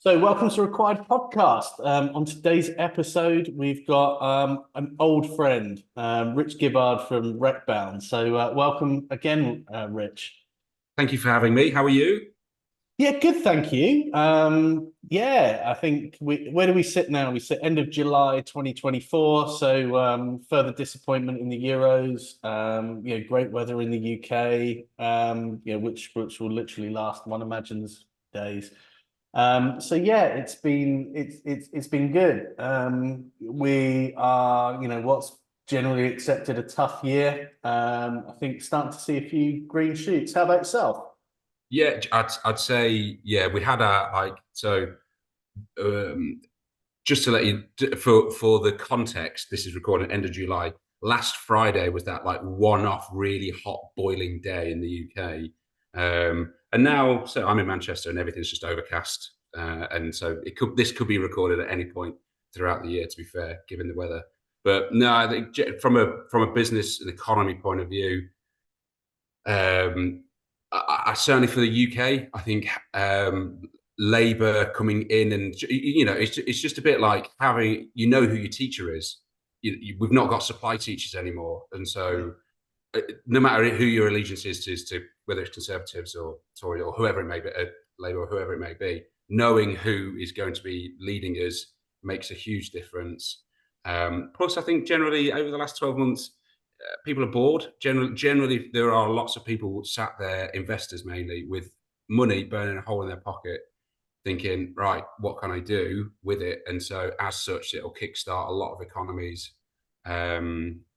So, welcome to RecWired Podcast. On today's episode, we've got an old friend, Rich Gibbard from Recbound. So, welcome again, Rich. Thank you for having me. How are you? Yeah, good, thank you. I think where do we sit now? We sit end of July 2024. So, further disappointment in the Euros. Great weather in the UK. Which will literally last, one imagines, days. It's been good. We are, what's generally accepted a tough year. I think starting to see a few green shoots. How about yourself? Yeah, I'd say we had our um, just to let you for the context. This is recorded end of July. Last Friday was that like one-off really hot boiling day in the UK, and now so I'm in Manchester and everything's just overcast, and so this could be recorded at any point throughout the year. To be fair, given the weather, but no, I think from a business and economy point of view. I certainly for the UK, I think Labour coming in and it's just a bit like having who your teacher is. We've not got supply teachers anymore, and Yeah. so no matter who your allegiance is to whether it's Conservatives or Tory or whoever it may be, Labour or whoever it may be, knowing who is going to be leading us makes a huge difference. Plus, I think generally over the last 12 months people are bored. Generally, there are lots of people sat there, investors mainly, with money burning a hole in their pocket, thinking, right, what can I do with it? And so, as such, it'll kickstart a lot of economies,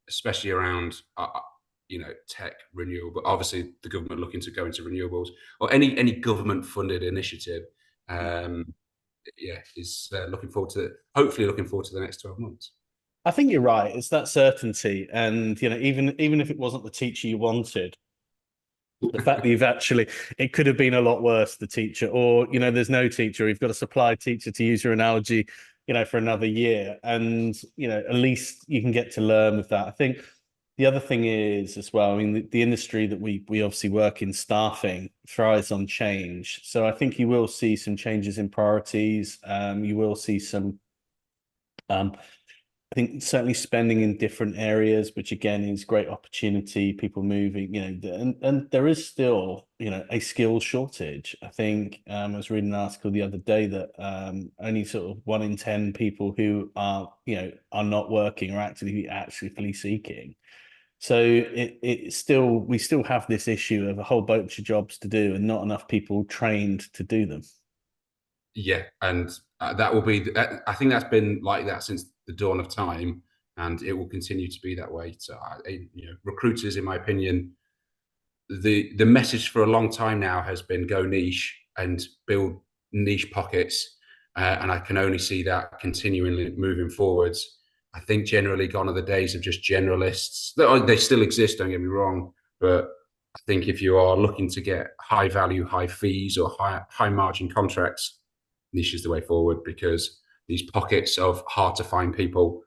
especially around, tech renewable. But obviously, the government looking to go into renewables or any government-funded initiative. Is hopefully looking forward to the next 12 months. I think you're right. It's that certainty, and even if it wasn't the teacher you wanted, the fact that it could have been a lot worse. The teacher, or there's no teacher. You've got a supply teacher, to use your analogy, for another year, and at least you can get to learn with that. I think the other thing is as well. I mean, the industry that we obviously work in, staffing, thrives on change. So I think you will see some changes in priorities. You will see some. I think certainly spending in different areas, which again is great opportunity, people moving, and there is still, a skills shortage. I think I was reading an article the other day that only sort of 1 in 10 people who are not working are actually seeking. So we still have this issue of a whole bunch of jobs to do and not enough people trained to do them. Yeah, and that will be. I think that's been like that since the dawn of time, and it will continue to be that way. So, recruiters, in my opinion, the message for a long time now has been go niche and build niche pockets, and I can only see that continually moving forwards. I think generally gone are the days of just generalists. They still exist, don't get me wrong, but I think if you are looking to get high value, high fees, or high margin contracts, niche is the way forward because these pockets of hard to find people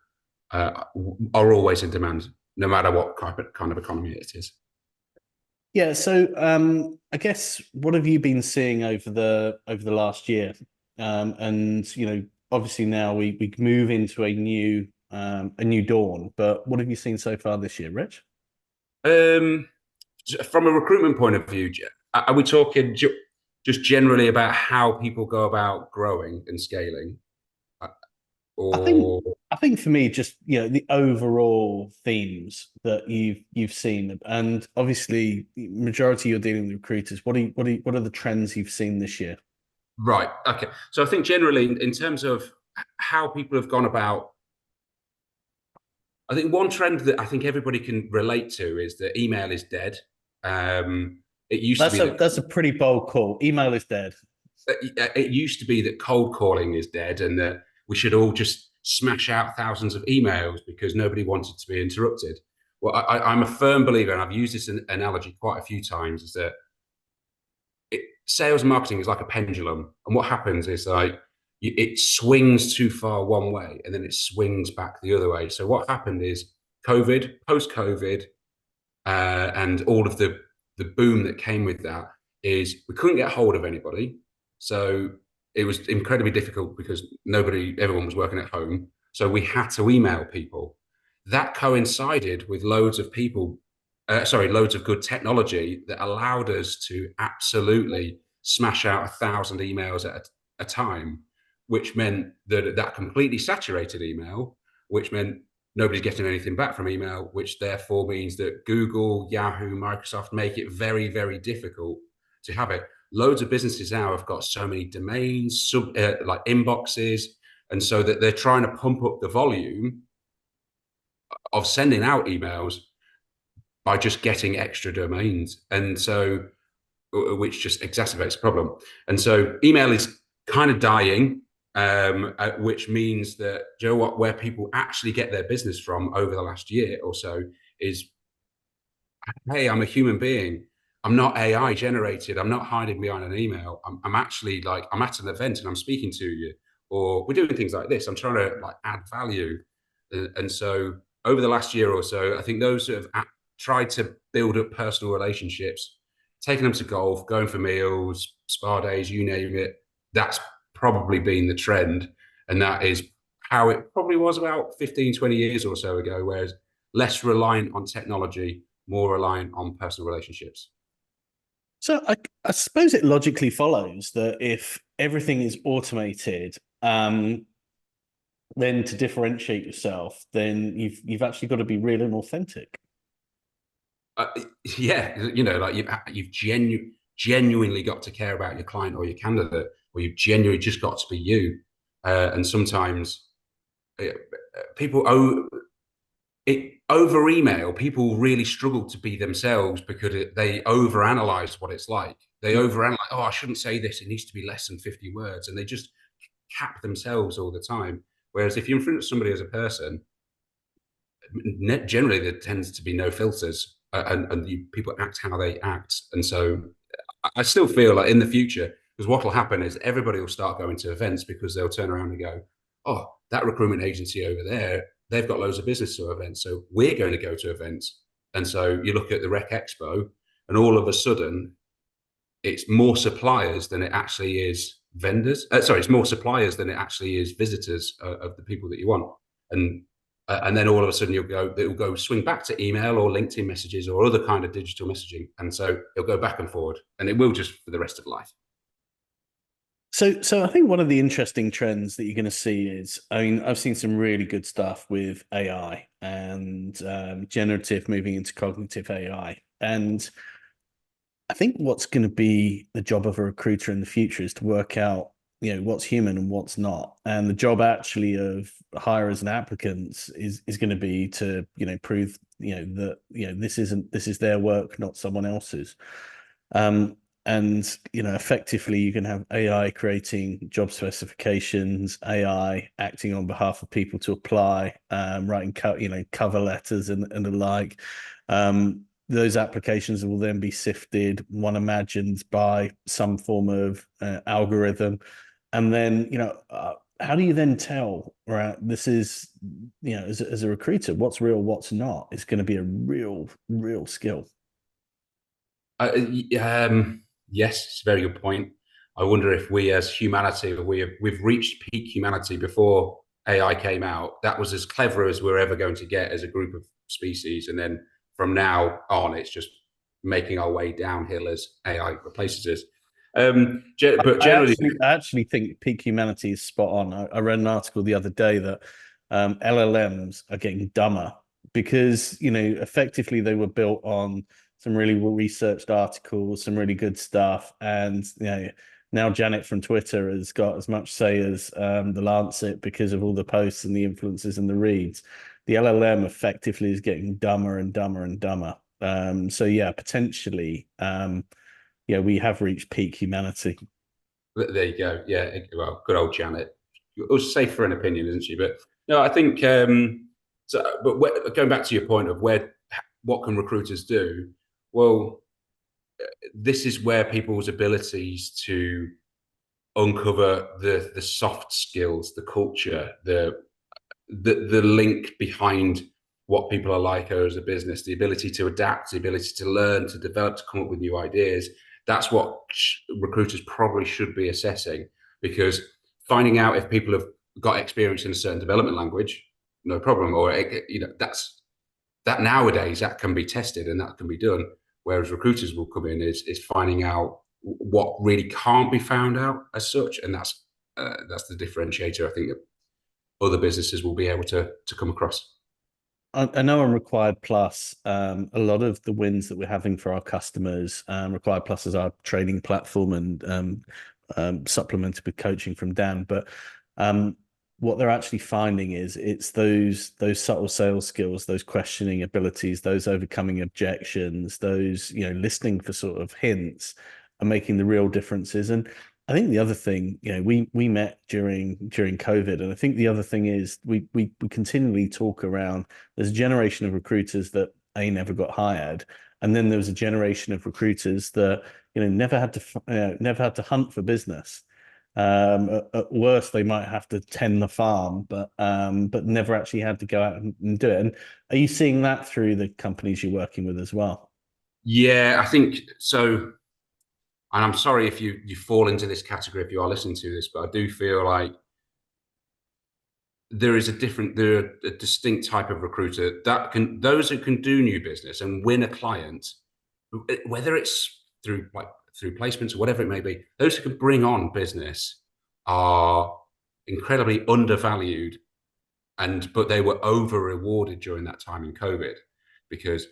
are always in demand, no matter what kind of economy it is. Yeah, so I guess what have you been seeing over the last year? And obviously now we move into a new dawn, but what have you seen so far this year, Rich? Um, from a recruitment point of view, are we talking just generally about how people go about growing and scaling, uh, I think or I think for me, just the overall themes that you've seen, and obviously majority you're dealing with recruiters. What are the trends you've seen this year? right? Okay, so I think generally in terms of how people have gone about, I think one trend that I think everybody can relate to is that email is dead. It used to be that That's a pretty bold call. Email is dead. it used to be that cold calling is dead and that we should all just smash out thousands of emails because nobody wanted to be interrupted. Well, I'm a firm believer, and I've used this analogy quite a few times, is that sales and marketing is like a pendulum. And what happens is like it swings too far one way and then it swings back the other way. So what happened is COVID, post COVID, and all of the boom that came with that is we couldn't get hold of anybody. So it was incredibly difficult because everyone was working at home. So we had to email people. That coincided with loads of good technology that allowed us to absolutely smash out 1,000 emails at a time, which meant that completely saturated email, which meant nobody's getting anything back from email, which therefore means that Google, Yahoo, Microsoft make it very, very difficult to have it. Loads of businesses now have got so many domains, like inboxes, and so that they're trying to pump up the volume of sending out emails by just getting extra domains. And so, which just exacerbates the problem. And so email is kind of dying, which means that, you know what, where people actually get their business from over the last year or so is, hey, I'm a human being. I'm not AI generated. I'm not hiding behind an email. I'm actually like, I'm at an event and I'm speaking to you, or we're doing things like this. I'm trying to like add value. And so over the last year or so, I think those that have tried to build up personal relationships, taking them to golf, going for meals, spa days, you name it, that's probably been the trend. And that is how it probably was about 15, 20 years or so ago, whereas less reliant on technology, more reliant on personal relationships. So I suppose it logically follows that if everything is automated, then to differentiate yourself, then you've actually got to be real and authentic. Yeah, like you've genuinely got to care about your client or your candidate, or you've genuinely just got to be you. And sometimes people over email, people really struggle to be themselves because they overanalyze what it's like. They overanalyze, oh, I shouldn't say this. It needs to be less than 50 words. And they just cap themselves all the time. Whereas if you're in front of somebody as a person, generally there tends to be no filters, and people act how they act. And so I still feel like in the future, because what will happen is everybody will start going to events because they'll turn around and go, oh, that recruitment agency over there, they've got loads of business to events, so we're going to go to events. And so you look at the Rec Expo, and all of a sudden, it's more suppliers than it actually is vendors. It's more suppliers than it actually is visitors of the people that you want. And then all of a sudden it'll go swing back to email or LinkedIn messages or other kind of digital messaging. And so it'll go back and forward, and it will just for the rest of life. So I think one of the interesting trends that you're going to see is, I mean, I've seen some really good stuff with AI and generative moving into cognitive AI. And I think what's going to be the job of a recruiter in the future is to work out, what's human and what's not. And the job actually of hirers and applicants is going to be to, prove, that, this is their work, not someone else's. And, effectively you can have AI creating job specifications, AI acting on behalf of people to apply, writing, cover letters and the like. Those applications will then be sifted, one imagines, by some form of algorithm. And then, how do you then tell, right, this is, as a recruiter, what's real, what's not, is going to be a real skill. Yes, it's a very good point. I wonder if we as humanity, we've reached peak humanity before AI came out. That was as clever as we're ever going to get as a group of species. And then from now on, it's just making our way downhill as AI replaces us. But generally, I actually think peak humanity is spot on. I read an article the other day that LLMs are getting dumber because, effectively they were built on some really researched articles, some really good stuff. And, now Janet from Twitter has got as much say as the Lancet because of all the posts and the influences and the reads. The LLM effectively is getting dumber and dumber and dumber. So yeah, potentially, we have reached peak humanity. There you go. Yeah, well, good old Janet. It was safe for an opinion, isn't she? But no, I think so. But going back to your point of what can recruiters do? Well, this is where people's abilities to uncover the soft skills, the culture, the link behind what people are like as a business, the ability to adapt, the ability to learn, to develop, to come up with new ideas. That's what recruiters probably should be assessing. because finding out if people have got experience in a certain development language, no problem. Or, that nowadays that can be tested and that can be done. Whereas recruiters will come in is finding out what really can't be found out as such. And that's the differentiator I think that other businesses will be able to come across. I know on RecWired Plus, a lot of the wins that we're having for our customers, RecWired Plus is our training platform and supplemented with coaching from Dan. But what they're actually finding is it's those subtle sales skills, those questioning abilities, those overcoming objections, those, listening for sort of hints are making the real differences. And I think the other thing, we met during COVID, and I think the other thing is we continually talk around. There's a generation of recruiters that never got hired, and then there was a generation of recruiters that never had to hunt for business. At worst, they might have to tend the farm, but never actually had to go out and do it. And are you seeing that through the companies you're working with as well? Yeah, I think so. And I'm sorry if you fall into this category if you are listening to this, but I do feel like there are a distinct type of recruiter those who can do new business and win a client, whether it's through placements or whatever it may be. Those who can bring on business are incredibly undervalued, but they were over rewarded during that time in COVID, because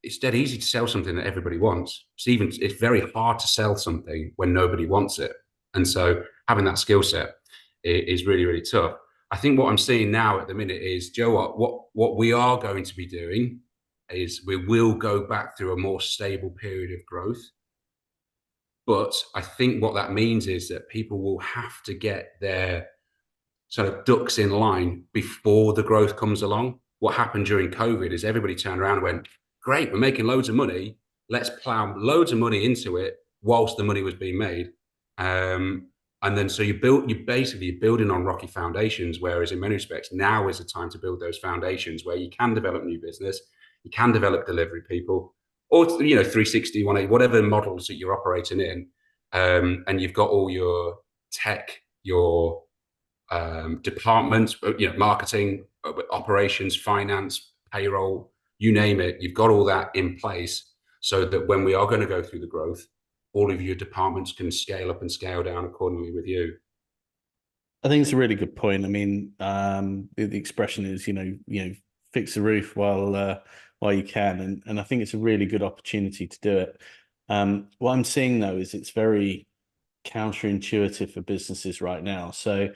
it's dead easy to sell something that everybody wants. It's very hard to sell something when nobody wants it. And so having that skill set is really, really tough. I think what I'm seeing now at the minute is, Joe, what we are going to be doing is we will go back through a more stable period of growth. But I think what that means is that people will have to get their sort of ducks in line before the growth comes along. What happened during COVID is everybody turned around and went, great, we're making loads of money. Let's plow loads of money into it whilst the money was being made. And then so you're building on rocky foundations, whereas in many respects, now is the time to build those foundations where you can develop new business, you can develop delivery people, or 360, 180, whatever models that you're operating in. And you've got all your tech, your departments, marketing, operations, finance, payroll, you name it. You've got all that in place so that when we are going to go through the growth, all of your departments can scale up and scale down accordingly with you. I think it's a really good point. I mean, the expression is, fix the roof while you can, and I think it's a really good opportunity to do it. What I'm seeing though is it's very counterintuitive for businesses right now. So,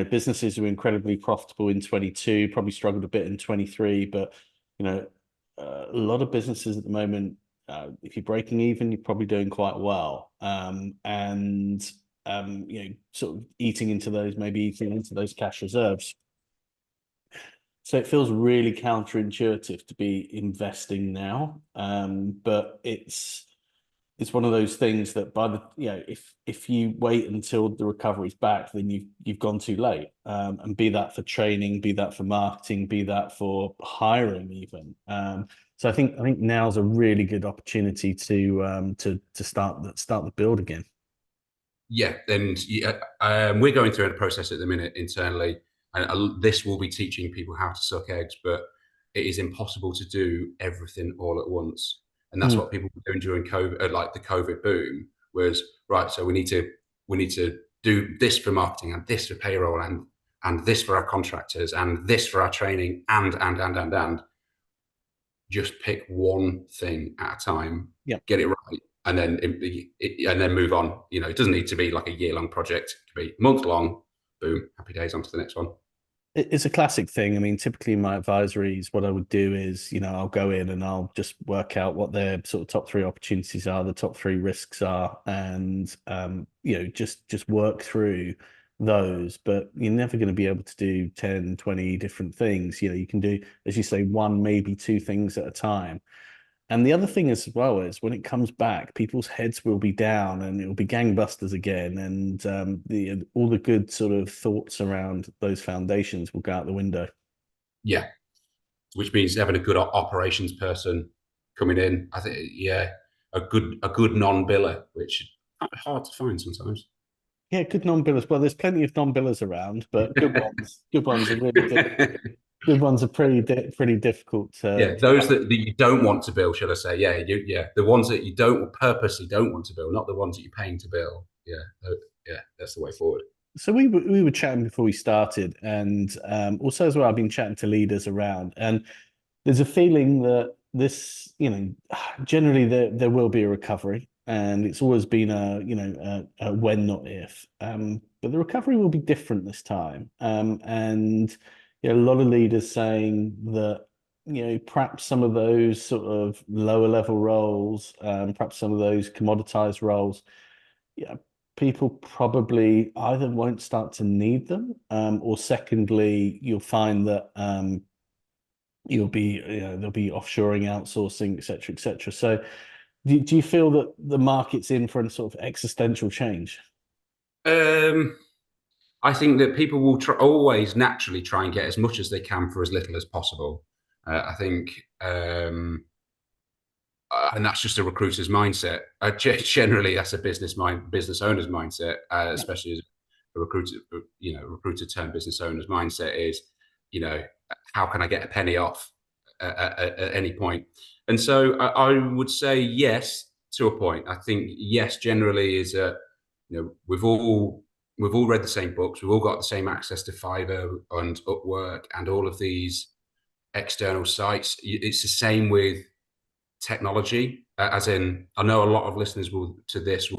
businesses were incredibly profitable in 22, probably struggled a bit in 23, but a lot of businesses at the moment, if you're breaking even, you're probably doing quite well. Sort of eating into those cash reserves. So it feels really counterintuitive to be investing now. But it's one of those things that if you wait until the recovery's back, then you've gone too late. And be that for training, be that for marketing, be that for hiring even. So I think now's a really good opportunity to start the build again. Yeah, and we're going through a process at the minute internally, and this will be teaching people how to suck eggs, but it is impossible to do everything all at once. And that's what people were doing during COVID, like the COVID boom, was right. So we need to do this for marketing, and this for payroll, and this for our contractors, and this for our training, and just pick one thing at a time, get it right, and then move on. It doesn't need to be like a year-long project. It could be month-long. Boom, happy days, on to the next one. It's a classic thing. I mean, typically in my advisories, what I would do is, I'll go in and I'll just work out what their sort of top 3 opportunities are, the top 3 risks are, and just work through those. But you're never going to be able to do 10, 20 different things. You can do, as you say, 1, maybe 2 things at a time. And the other thing as well is when it comes back, people's heads will be down and it will be gangbusters again. And all the good sort of thoughts around those foundations will go out the window. Yeah. Which means having a good operations person coming in. I think, a good non-biller, which is hard to find sometimes. Yeah, good non-billers. Well, there's plenty of non-billers around, but good ones. Good ones are really good ones are pretty difficult Yeah, to those that you don't want to bill, shall I say? Yeah, the ones that you don't purposely don't want to bill, not the ones that you're paying to bill. Yeah, that's the way forward. So we were chatting before we started, and also as well, I've been chatting to leaders around, and there's a feeling that this, generally there will be a recovery, and it's always been a when not if. But the recovery will be different this time, and a lot of leaders saying that perhaps some of those sort of lower level roles, perhaps some of those commoditized roles, yeah, people probably either won't start to need them, or secondly, you'll find that there'll be offshoring, outsourcing, etc., etc. So, do you feel that the market's in for a sort of existential change? Um, I think that people will always naturally try and get as much as they can for as little as possible. I think, and that's just a recruiter's mindset. Generally, that's a business owner's mindset, Yeah. especially as a recruiter. Recruiter turned business owner's mindset is, how can I get a penny off at any point? And so I would say yes to a point. I think yes generally is a, we've all read the same books. We've all got the same access to Fiverr and Upwork and all of these external sites. It's the same with technology, as in, I know a lot of listeners will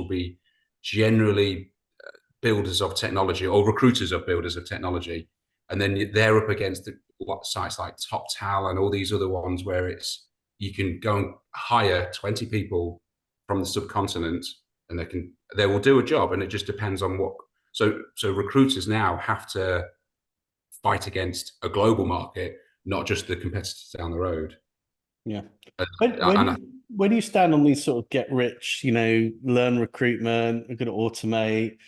be generally builders of technology or recruiters of builders of technology, and then they're up against sites like TopTal and all these other ones where you can go and hire 20 people from the subcontinent, and they will do a job, and it just depends on what. So recruiters now have to fight against a global market, not just the competitors down the road. Yeah. And, Where do and where do you stand on these sort of get rich, learn recruitment, we're going to automate,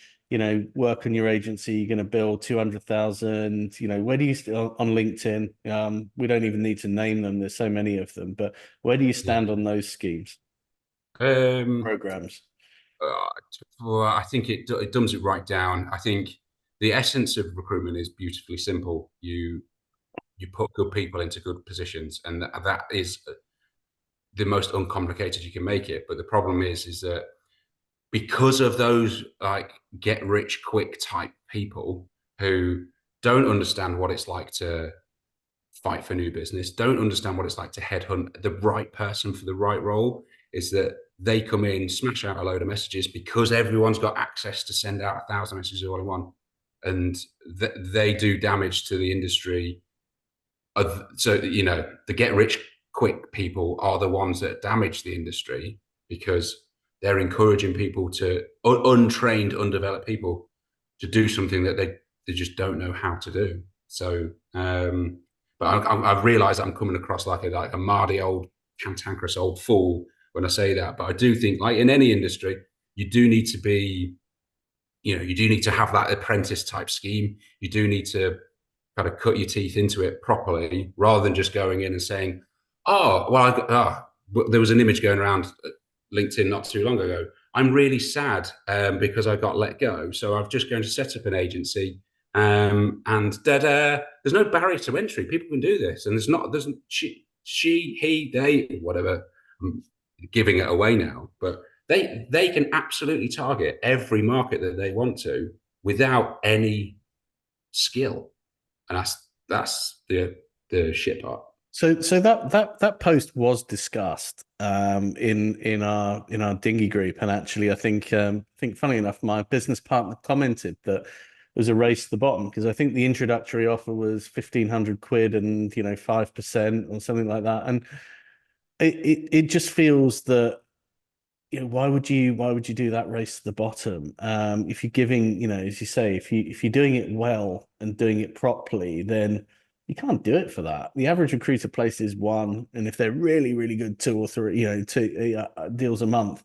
work on your agency, you're going to build 200,000, where do you on LinkedIn? We don't even need to name them. There's so many of them, but where do you stand on those schemes, programs? well, I think it dumbs it right down. I think the essence of recruitment is beautifully simple. You put good people into good positions, and that is the most uncomplicated you can make it. But the problem is that because of those like get rich quick type people who don't understand what it's like to fight for new business, don't understand what it's like to headhunt the right person for the right role, is that they come in, smash out a load of messages because everyone's got access to send out 1,000 messages all in one. And they do damage to the industry. So, the get rich quick people are the ones that damage the industry because they're encouraging people to, untrained, undeveloped people, to do something that they just don't know how to do. So, but I've realised I'm coming across like a mardy old cantankerous old fool when I say that. But I do think, like in any industry, you do need to be, you do need to have that apprentice type scheme. You do need to kind of cut your teeth into it properly, rather than just going in and saying, "Oh, well, there was an image going around LinkedIn not too long ago. I'm really sad because I got let go. So I'm just going to set up an agency. And there's no barrier to entry. People can do this. And there's she, he, they, whatever. I'm giving it away now, but they can absolutely target every market that they want to without any skill. And that's the shit part. So that post was discussed in our dinghy group, and actually I think funny enough, my business partner commented that it was a race to the bottom, because I think the introductory offer was 1,500 quid and 5% or something like that, and it just feels that, why would you do that race to the bottom? If you're giving, as you say, if you're doing it well and doing it properly, then you can't do it for that. The average recruiter places one, and if they're really, really good, two or three, two deals a month.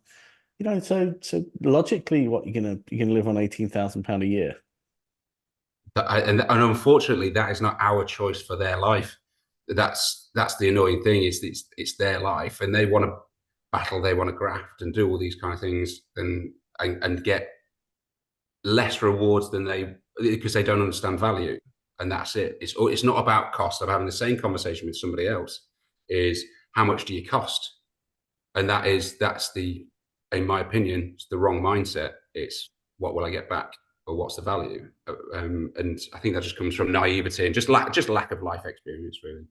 So logically, what you're gonna live on £18,000 a year. And unfortunately, that is not our choice for their life. That's the annoying thing, is it's their life, and they want to battle, they want to graft and do all these kind of things, and get less rewards than because they don't understand value, and that's it. It's not about cost. I'm having the same conversation with somebody else. Is how much do you cost? And in my opinion, it's the wrong mindset. It's what will I get back, or what's the value? And I think that just comes from naivety and just lack of life experience, really.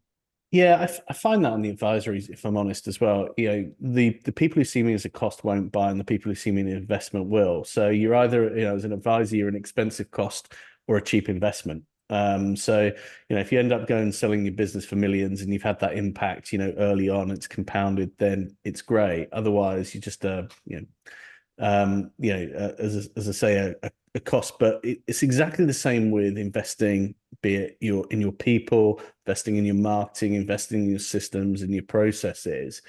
Yeah, I find that on the advisories, if I'm honest, as well. The people who see me as a cost won't buy, and the people who see me as an investment will. So you're either, as an advisor, you're an expensive cost or a cheap investment. So if you end up going and selling your business for millions and you've had that impact, early on, it's compounded, then it's great. Otherwise, you just as I say, a cost. But it's exactly the same with investing, be it in your people, investing in your marketing, investing in your systems and your processes.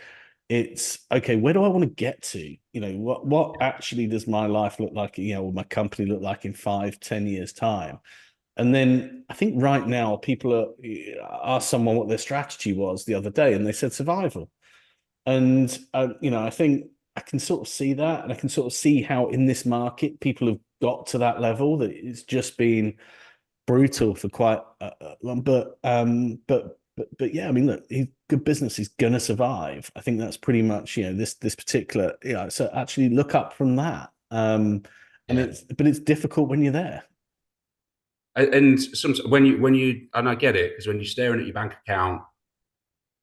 It's okay, where do I want to get to? What actually does my life look like, or my company look like in 5-10 years time? And then I think right now people asked someone what their strategy was the other day, and they said survival. And I think I can sort of see that, and I can sort of see how in this market people have got to that level that it's just been brutal for quite long. But yeah, I mean, look, good business is gonna survive. I think that's pretty much this particular. So actually look up from that. And Yeah. it's difficult when you're there. And sometimes when you and I get it, because when you're staring at your bank account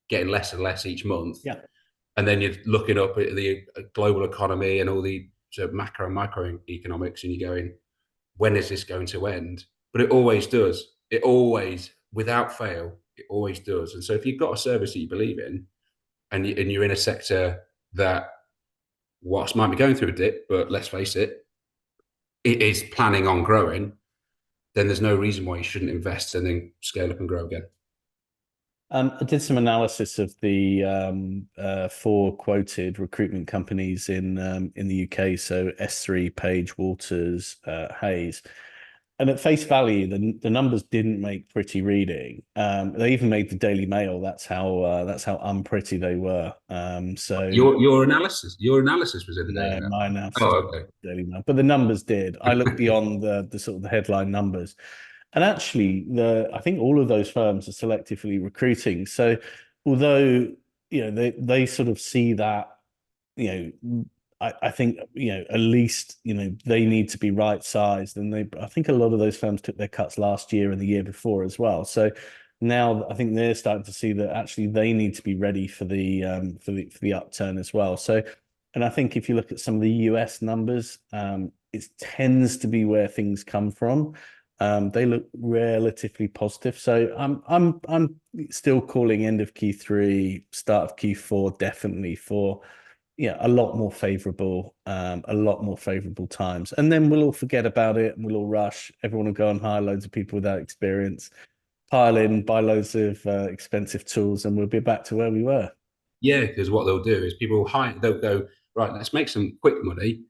getting less and less each month, Yeah. and then you're looking up at the global economy and all the sort of macro and microeconomics, and you're going, when is this going to end? But it always does. It always, without fail, it always does. And so if you've got a service that you believe in, and you're in a sector that whilst might be going through a dip, but let's face it, it is planning on growing, then there's no reason why you shouldn't invest and then scale up and grow again. I did some analysis of the 4 quoted recruitment companies in the UK. So S3, Page, Walters, Hayes. And at face value, the numbers didn't make pretty reading. They even made the Daily Mail. That's how unpretty they were. So Your analysis was in the Daily no, Mail. my analysis Oh, was okay. Daily Mail, but the numbers did. I looked beyond the sort of the headline numbers. And actually, I think all of those firms are selectively recruiting. So although, they sort of see that, I think, at least, they need to be right sized. And I think a lot of those firms took their cuts last year and the year before as well. So now I think they're starting to see that actually they need to be ready for the upturn as well. So, and I think if you look at some of the US numbers, it tends to be where things come from. They look relatively positive. So I'm still calling end of Q3, start of Q4 definitely for a lot more favorable times. And then we'll all forget about it and we'll all rush. Everyone will go and hire loads of people without experience, pile in, buy loads of expensive tools, and we'll be back to where we were. Yeah, because what they'll do is they'll go, right, let's make some quick money.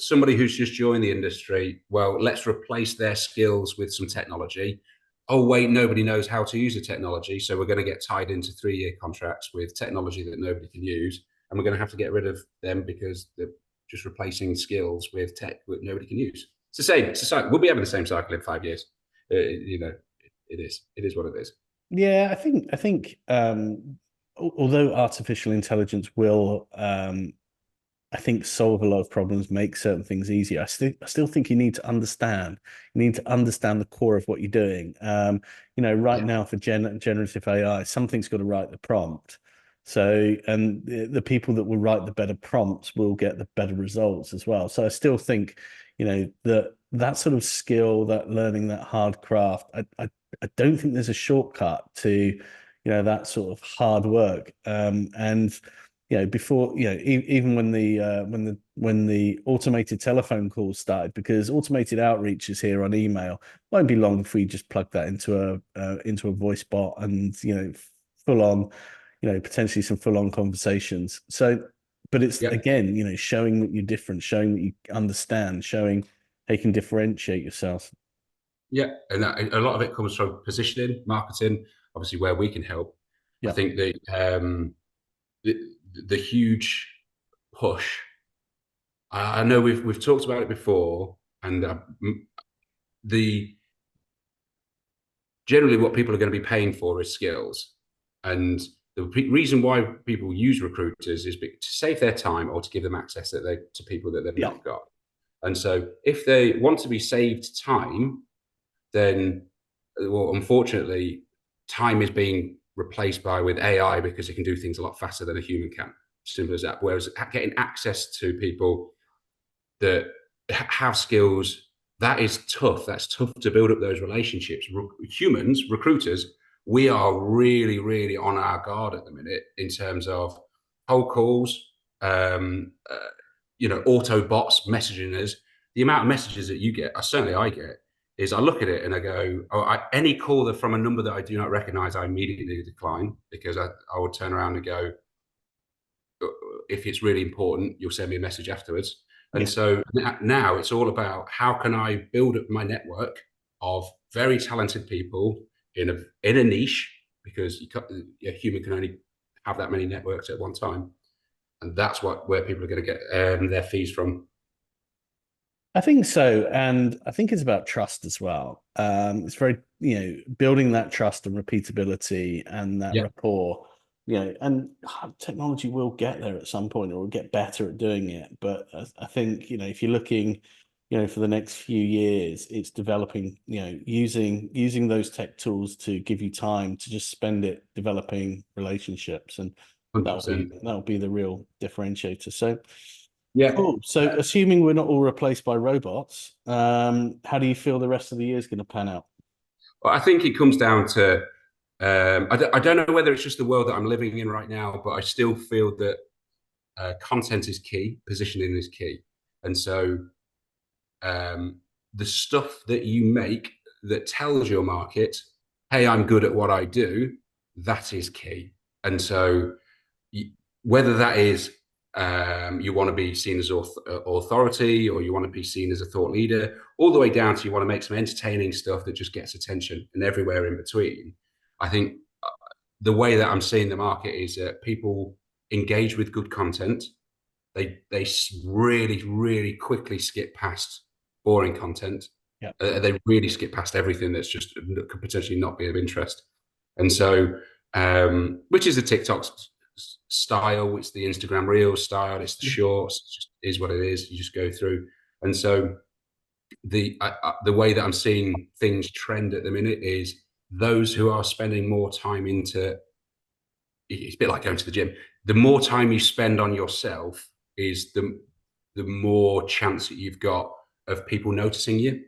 Somebody who's just joined the industry, well, let's replace their skills with some technology. Oh, wait, nobody knows how to use the technology. So we're going to get tied into 3-year contracts with technology that nobody can use. And we're going to have to get rid of them because they're just replacing skills with tech that nobody can use. It's the same. It's a cycle. We'll be having the same cycle in 5 years. It is. It is what it is. Yeah, I think although artificial intelligence will I think solve a lot of problems, make certain things easier. I still think you need to understand. You need to understand the core of what you're doing. Right Yeah. now for generative AI, something's got to write the prompt. So, and the people that will write the better prompts will get the better results as well. So I still think, that sort of skill, that learning, that hard craft, I don't think there's a shortcut to, that sort of hard work. And before, even when the automated telephone calls started, because automated outreach is here on email, won't be long if we just plug that into a voice bot and full on, potentially some full on conversations. So, but it's Yeah. again, showing that you're different, showing that you understand, showing how you can differentiate yourself. Yeah, and a lot of it comes from positioning, marketing, obviously where we can help. I Yeah. think the, the huge push. I know we've talked about it before, And the generally what people are going to be paying for is skills. And the reason why people use recruiters is to save their time or to give them access to people that they've not got. And so if they want to be saved time, then, well, unfortunately, time is being replaced with AI because it can do things a lot faster than a human can. Simple as that. Whereas getting access to people that have skills, that is tough. That's tough to build up those relationships. Humans, recruiters, we are really, really on our guard at the minute in terms of cold calls, auto bots messaging us. The amount of messages that you get, certainly I get, is I look at it and I go, any call from a number that I do not recognize, I immediately decline, because I would turn around and go, if it's really important, you'll send me a message afterwards. And so now it's all about how can I build up my network of very talented people in a niche, because a human can only have that many networks at one time. And that's where people are going to get their fees from. I think so. And I think it's about trust as well. It's very, building that trust and repeatability and that rapport, and technology will get there at some point, or will get better at doing it. But I think, if you're looking, for the next few years, it's developing, using those tech tools to give you time to just spend it developing relationships. And that'll be the real differentiator. So, yeah. Cool. So, assuming we're not all replaced by robots, how do you feel the rest of the year is going to pan out? Well, I think it comes down to, I don't know whether it's just the world that I'm living in right now, but I still feel that content is key, positioning is key. And so the stuff that you make that tells your market, hey, I'm good at what I do, that is key. And so whether that is you want to be seen as authority, or you want to be seen as a thought leader, all the way down to you want to make some entertaining stuff that just gets attention, and everywhere in between. I think the way that I'm seeing the market is that people engage with good content. They really, really quickly skip past boring content. They really skip past everything that's just could potentially not be of interest. And so, which is the TikTok style, it's the Instagram Reels style, it's the shorts, it just is what it is. You just go through. And so the way that I'm seeing things trend at the minute is those who are spending more time into, it's a bit like going to the gym. The more time you spend on yourself is the more chance that you've got of people noticing you.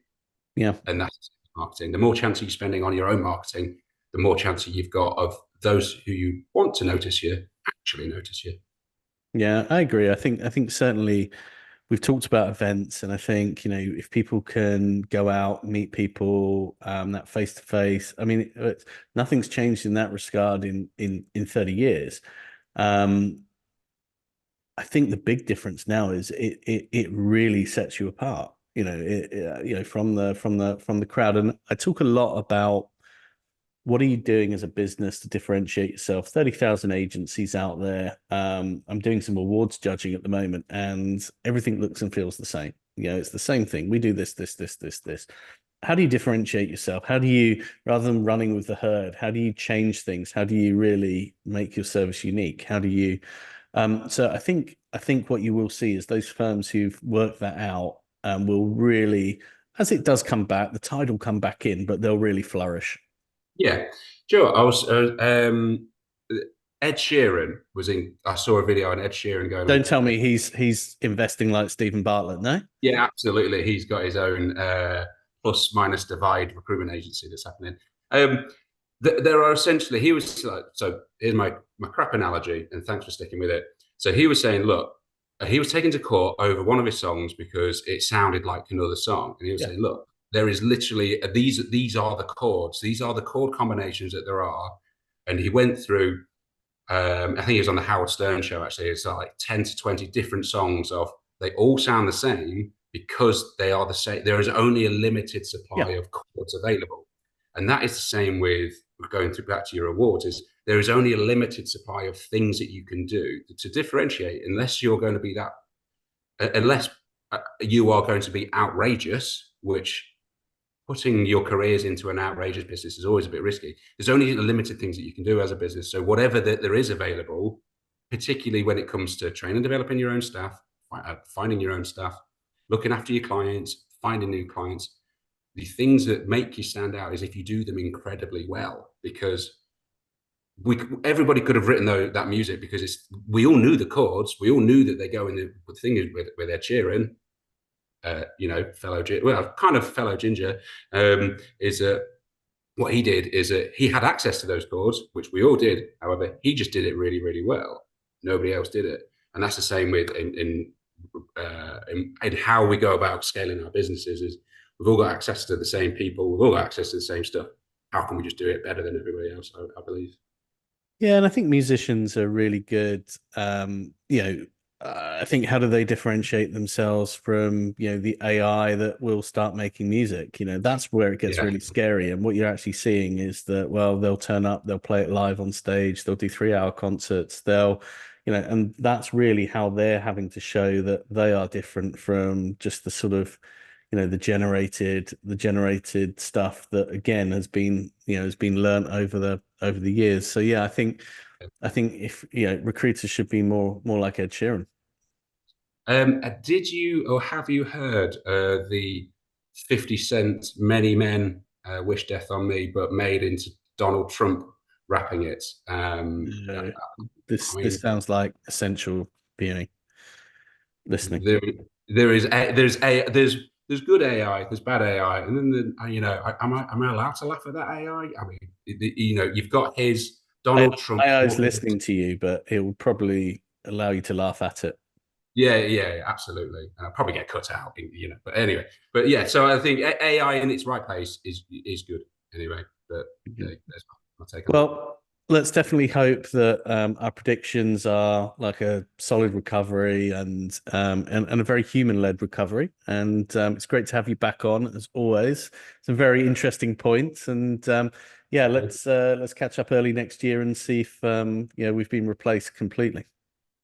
Yeah. And that's marketing. The more chance you're spending on your own marketing, the more chance that you've got of those who you want to notice you actually notice you. Yeah, I agree. I think certainly we've talked about events, and I think, if people can go out, meet people, that face to face, I mean, nothing's changed in that regard in 30 years. I think the big difference now is it really sets you apart, from the crowd. And I talk a lot about, what are you doing as a business to differentiate yourself? 30,000 agencies out there. I'm doing some awards judging at the moment, and everything looks and feels the same. It's the same thing. We do this. How do you differentiate yourself? How do you, rather than running with the herd, how do you change things? How do you really make your service unique? How do you? So I think what you will see is those firms who've worked that out will really, as it does come back, the tide will come back in, but they'll really flourish. Yeah, sure. I was Ed Sheeran was in. I saw a video on Ed Sheeran going. Don't tell me he's investing like Stephen Bartlett, no? Yeah, absolutely. He's got his own plus minus divide recruitment agency that's happening. There are essentially, he was like, so here's my crap analogy, and thanks for sticking with it. So he was saying, look, he was taken to court over one of his songs because it sounded like another song, and he was saying, look, there is literally these are the chords, these are the chord combinations that there are. And he went through, I think he was on the Howard Stern show, actually. It's like 10 to 20 different songs of, they all sound the same because they are the same. There is only a limited supply of chords available. And that is the same with going back to your awards, is there is only a limited supply of things that you can do to differentiate, unless you're going to be that, unless you are going to be outrageous, which putting your careers into an outrageous business is always a bit risky. There's only limited things that you can do as a business. So whatever that there is available, particularly when it comes to training and developing your own staff, finding your own staff, looking after your clients, finding new clients, the things that make you stand out is if you do them incredibly well, because everybody could have written that music, because we all knew the chords, we all knew that they go in the thing is where they're cheering. Fellow Ginger, is that what he did is that he had access to those chords, which we all did. However, he just did it really, really well. Nobody else did it, and that's the same with in how we go about scaling our businesses. Is we've all got access to the same people, we've all got access to the same stuff. How can we just do it better than everybody else? I believe. Yeah, and I think musicians are really good. I think, how do they differentiate themselves from, the AI that will start making music? That's where it gets really scary. And what you're actually seeing is that, well, they'll turn up, they'll play it live on stage, they'll do 3-hour concerts, and that's really how they're having to show that they are different from just the sort of, the generated stuff that, again, has been learned over the years. So yeah, I think if recruiters should be more like Ed Sheeran. Did you or have you heard the 50 Cent "Many Men Wish Death on Me" but made into Donald Trump rapping it? No. This sounds like essential viewing, listening. There's good AI, there's bad AI, and then am I allowed to laugh at that AI? I mean, you've got his Donald Trump. AI is listening to you, but it will probably allow you to laugh at it. Yeah, absolutely. And I'll probably get cut out, But anyway, so I think AI in its right place is good anyway. But that's my take on it. Well, let's definitely hope that our predictions are like a solid recovery and a very human-led recovery. And it's great to have you back on, as always. Some very interesting points. And let's catch up early next year and see if we've been replaced completely.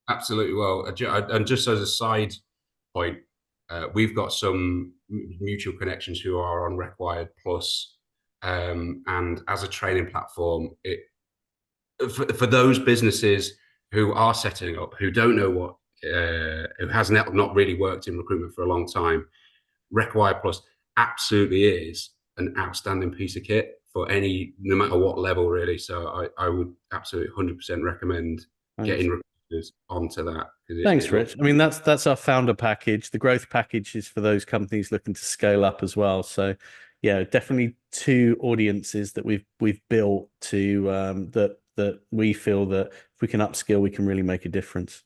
Absolutely. Well, and just as a side point, we've got some mutual connections who are on RecWired Plus, and as a training platform, for those businesses who are setting up, who don't know who has not really worked in recruitment for a long time, RecWired Plus absolutely is an outstanding piece of kit for no matter what level, really. So I would absolutely 100% recommend getting recruiters onto that. Thanks, Rich. I mean, that's our founder package. The growth package is for those companies looking to scale up as well. So yeah, definitely 2 audiences that we've built to that we feel that if we can upskill, we can really make a difference.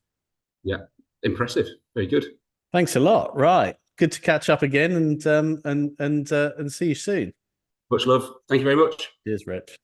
Yeah, impressive. Very good. Thanks a lot. Right, good to catch up again, and see you soon. Much love. Thank you very much. Cheers, Rich.